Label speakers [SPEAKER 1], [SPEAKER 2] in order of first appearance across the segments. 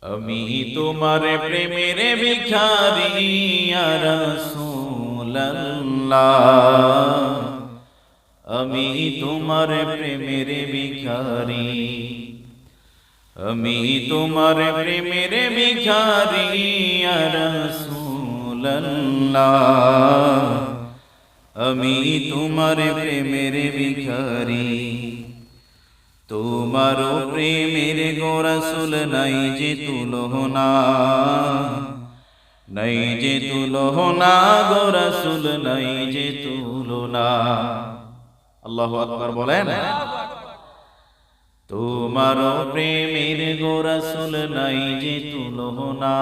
[SPEAKER 1] আমি তোমার প্রেমের ভিখারি ইয়া রাসূলুল্লাহ, আমি তোমার প্রেমের ভিখারি, আমি তোমার প্রেমের ভিখারি ইয়া রাসূলুল্লাহ, আমি তোমার প্রেমের ভিখারি। তোমার প্রেমের গো রাসূল নাই যে তুলনা, নাই যে তুলনা গো রাসূল নাই যে তুলনা। আল্লাহু আকবার বলেন। তোমার প্রেমের গো রাসূল নাই যে তুলনা,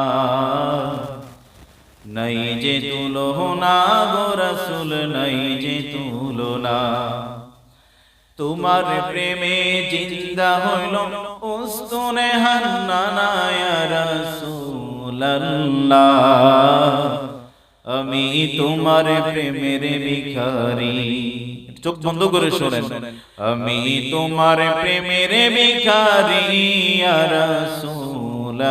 [SPEAKER 1] নাই যে তুলনা গো রাসূল নাই যে তুলনা। তোমার প্রেমে জিন্দা হইল উস্তুনে হান্নানা ইয়া রাসূলুল্লাহ, আমি তোমার প্রেমের ভিখারি। চোখ বন্ধ করে শোনেন, আমি তোমার প্রেমের ভিখারি ইয়া রাসূলুল্লাহ,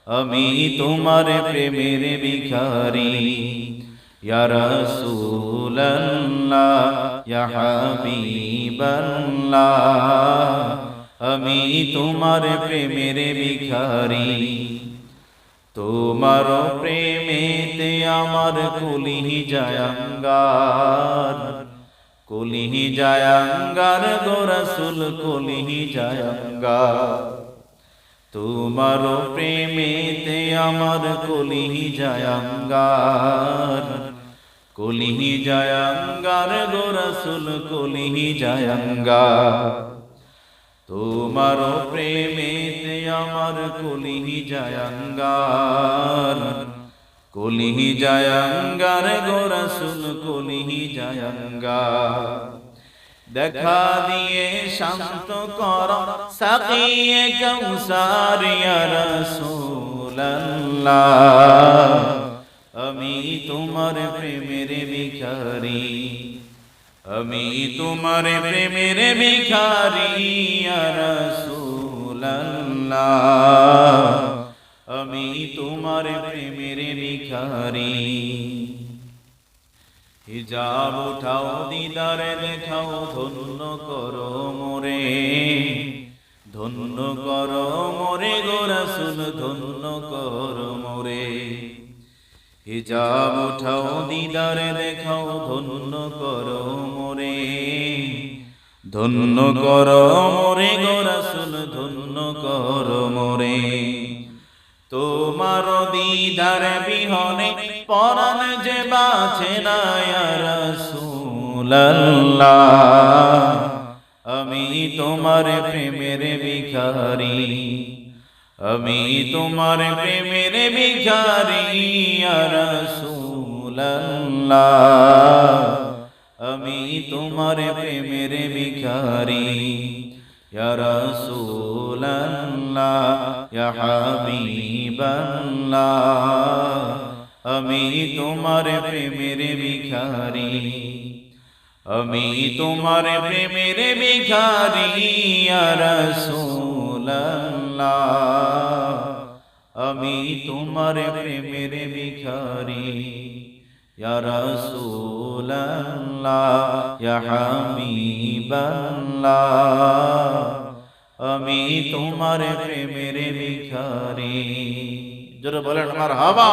[SPEAKER 1] আমি তোমার প্রেমের ভিখারি। ইয়া রাসূলুল্লাহ ইয়া হাবিবাল্লাহ, আমি তোমার প্রেমের ভিখারি। তোমার প্রেমেতে আমার কলিহি জায়াঙ্গার, কলিহি জায়াঙ্গার গো রাসূল কলিহি জায়াঙ্গার। তোমার প্রেমেতে আমার কলিহি জায়াঙ্গার, কলিহি জায়াঙ্গার গো রাসূল কলিহি জায়াঙ্গার। তোমার প্রেমেতে আমার কলিহি জায়াঙ্গার, কলিহি জায়াঙ্গার গো রাসূল কলিহি জায়াঙ্গার। দেখা দিয়ে শান্ত কর সাকিয়ে কাউসার ইয়া রাসূলুল্লাহ, আমি তোমার প্রেমের ভিখারি, আমি তোমার প্রেমের ভিখারি ইয়া রাসূলুল্লাহ, আমি তোমার প্রেমের ভিখারি। হিজাব উঠাও দিদার দেখাও ধন্য করো মোরে, ধন্য করো মোরে গো রাসূল ধন্য করো মোরে। হিজাব উঠাও দিদার দেখাও ধন্য করো মোরে, ধন্য করো মোরে গো রাসূল ধন্য করো মোরে। তোমার দিদার বিহনে পরাণ যে বাঁচে না ইয়া রাসূলুল্লাহ, আমি তোমার প্রেমের ভিখারি, আমি তোমার প্রেমের ভিখারি ইয়া রাসূলুল্লাহ, আমি তোমার প্রেমের ভিখারি। ইয়া রাসূলুল্লাহ ইয়া হাবিবাল্লাহ, আমি তোমার প্রেমের ভিখারি, আমি তোমার প্রেমের ভিখারি ইয়া রাসূলুল্লাহ, আমি তোমার প্রেমের ভিখারি। ইয়া রাসূলুল্লাহ ইয়া হাবিবাল্লাহ, আমি তোমার প্রেমের ভিখারি। জোরে বলেন মারহাবা।